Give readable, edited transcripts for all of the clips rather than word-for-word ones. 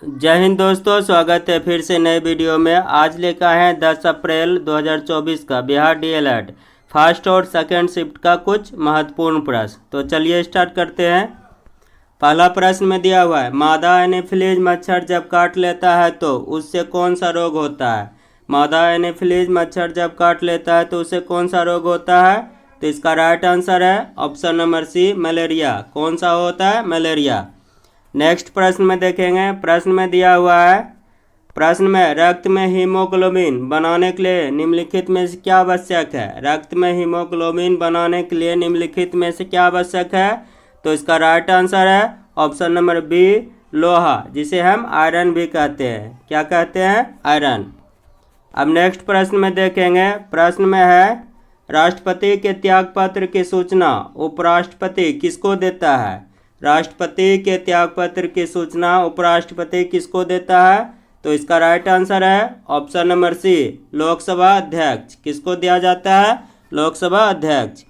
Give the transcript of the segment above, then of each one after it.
जय हिंद दोस्तों, स्वागत है फिर से नए वीडियो में। आज लेकर आए हैं 10 अप्रैल 2024 का बिहार डीएलएड फर्स्ट और सेकंड शिफ्ट का कुछ महत्वपूर्ण प्रश्न। तो चलिए स्टार्ट करते हैं। पहला प्रश्न में दिया हुआ है, मादा एनोफिलीज मच्छर जब काट लेता है तो उससे कौन सा रोग होता है। मादा एनोफिलीज मच्छर जब काट लेता है तो उससे कौन सा रोग होता है। तो इसका राइट आंसर है ऑप्शन नंबर सी, मलेरिया। कौन सा होता है? मलेरिया। नेक्स्ट प्रश्न में देखेंगे। प्रश्न में दिया हुआ है, प्रश्न में रक्त में हीमोग्लोबिन बनाने के लिए निम्नलिखित में से क्या आवश्यक है। रक्त में हीमोग्लोबिन बनाने के लिए निम्नलिखित में से क्या आवश्यक है। तो इसका राइट आंसर है ऑप्शन नंबर बी, लोहा, जिसे हम आयरन भी कहते हैं। क्या कहते हैं? आयरन। अब नेक्स्ट प्रश्न में देखेंगे। प्रश्न में है, राष्ट्रपति के त्यागपत्र की सूचना उपराष्ट्रपति किसको देता है। राष्ट्रपति के त्यागपत्र की सूचना उपराष्ट्रपति किसको देता है। तो इसका राइट आंसर है ऑप्शन नंबर सी, लोकसभा अध्यक्ष। किसको दिया जाता है? लोकसभा अध्यक्ष।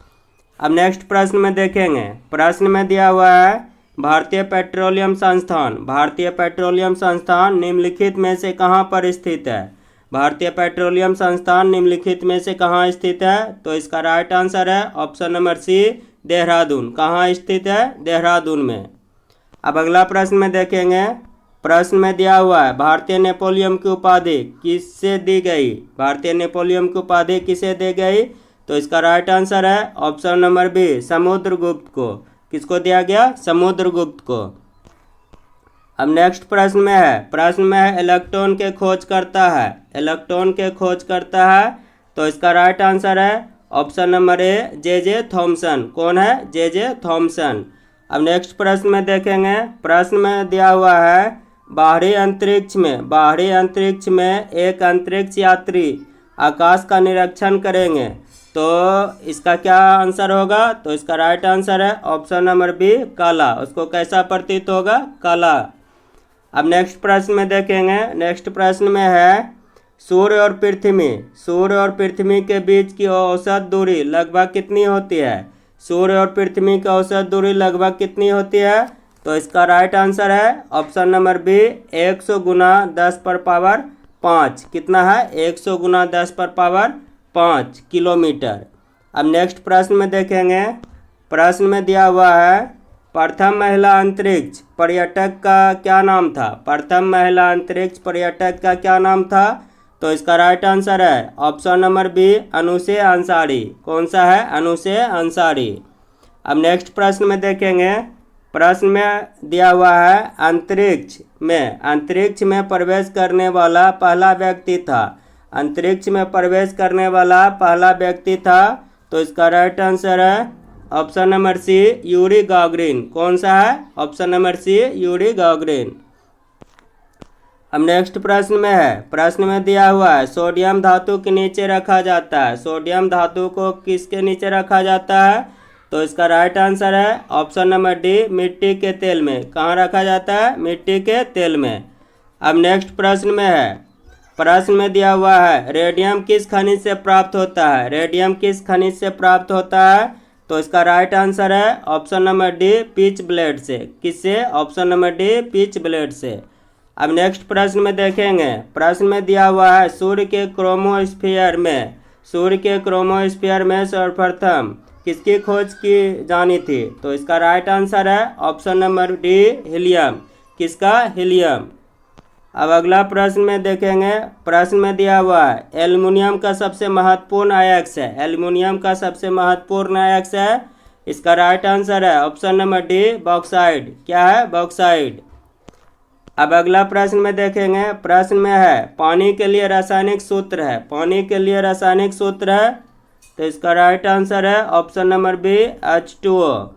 अब नेक्स्ट प्रश्न में देखेंगे। प्रश्न में दिया हुआ है, भारतीय पेट्रोलियम संस्थान। भारतीय पेट्रोलियम संस्थान निम्नलिखित में से कहाँ पर स्थित है। भारतीय पेट्रोलियम संस्थान निम्नलिखित में से कहाँ स्थित है। तो इसका राइट आंसर है ऑप्शन नंबर सी, देहरादून। कहाँ स्थित है? देहरादून में। अब अगला प्रश्न में देखेंगे। प्रश्न में दिया हुआ है, भारतीय नेपोलियन की उपाधि किससे दी गई। भारतीय नेपोलियन की उपाधि किसे दी गई। तो इसका राइट आंसर है ऑप्शन नंबर बी, समुद्रगुप्त को। किसको दिया गया? समुद्रगुप्त को। अब नेक्स्ट प्रश्न में है, प्रश्न में है, इलेक्ट्रॉन के खोज करता है। इलेक्ट्रॉन के खोज करता है। तो इसका राइट आंसर है option number A, J Thomson. कौन है? J Thomson. अब नेक्स्ट प्रश्न में देखेंगे। प्रश्न में दिया हुआ है, बाहरी अंतरिक्ष में एक अंतरिक्ष यात्री आकाश का निरीक्षण करेंगे। तो इसका क्या आंसर होगा। तो इसका राइट आंसर है ऑप्शन नंबर बी, काला। उसको कैसा प्रतीत होगा? काला। अब नेक्स्ट प्रश्न में देखेंगे। नेक्स्ट प्रश्न में है, सूर्य और पृथ्वी के बीच की औसत दूरी लगभग कितनी होती है। सूर्य और पृथ्वी की औसत दूरी लगभग कितनी होती है। तो इसका राइट आंसर है ऑप्शन नंबर बी, 100 गुना 10 पर पावर 5। कितना है? 100 गुना 10 पर पावर 5 किलोमीटर। अब नेक्स्ट प्रश्न में देखेंगे। प्रश्न में दिया हुआ है, प्रथम महिला अंतरिक्ष पर्यटक का क्या नाम था। प्रथम महिला अंतरिक्ष पर्यटक का क्या नाम था। तो इसका राइट आंसर है ऑप्शन नंबर बी, अनुसे अंसारी। कौन सा है? अनुसे अंसारी। अब नेक्स्ट प्रश्न में देखेंगे। प्रश्न में दिया हुआ है, अंतरिक्ष में प्रवेश करने वाला पहला व्यक्ति था। अंतरिक्ष में प्रवेश करने वाला पहला व्यक्ति था। तो इसका राइट आंसर है option number C, Yuri Gagarin. कौन सा है? Option number C, Yuri Gagarin. अब नेक्स्ट प्रश्न में है, प्रश्न में दिया हुआ है, सोडियम धातु के नीचे रखा जाता है। सोडियम धातु को किसके नीचे रखा जाता है। तो इसका राइट आंसर है ऑप्शन नंबर डी, मिट्टी के तेल में। कहाँ रखा जाता है? मिट्टी के तेल में। अब नेक्स्ट प्रश्न में है, प्रश्न में दिया हुआ है, रेडियम किस खनिज से प्राप्त होता है। रेडियम किस खनिज से प्राप्त होता है। तो इसका राइट आंसर है option number D, pitch blade से। किससे? Option number D, pitch blade से। अब नेक्स्ट प्रश्न में देखेंगे। प्रश्न में दिया हुआ है, सूर्य के क्रोमोस्फीयर में सर्वप्रथम किसकी खोज की जानी थी। तो इसका राइट आंसर है ऑप्शन नंबर डी, हीलियम। किसका? हीलियम। अब अगला प्रश्न में देखेंगे। प्रश्न में दिया हुआ है, एल्युमिनियम का सबसे महत्वपूर्ण अयस्क है। एल्युमिनियम का सबसे महत्वपूर्ण अयस्क है। इसका राइट आंसर है ऑप्शन नंबर डी, बॉक्साइड। क्या है? बॉक्साइड। अब अगला प्रश्न में देखेंगे। प्रश्न में है, पानी के लिए रासायनिक सूत्र है। पानी के लिए रासायनिक सूत्र है। तो इसका राइट आंसर है ऑप्शन नंबर बी, H2O।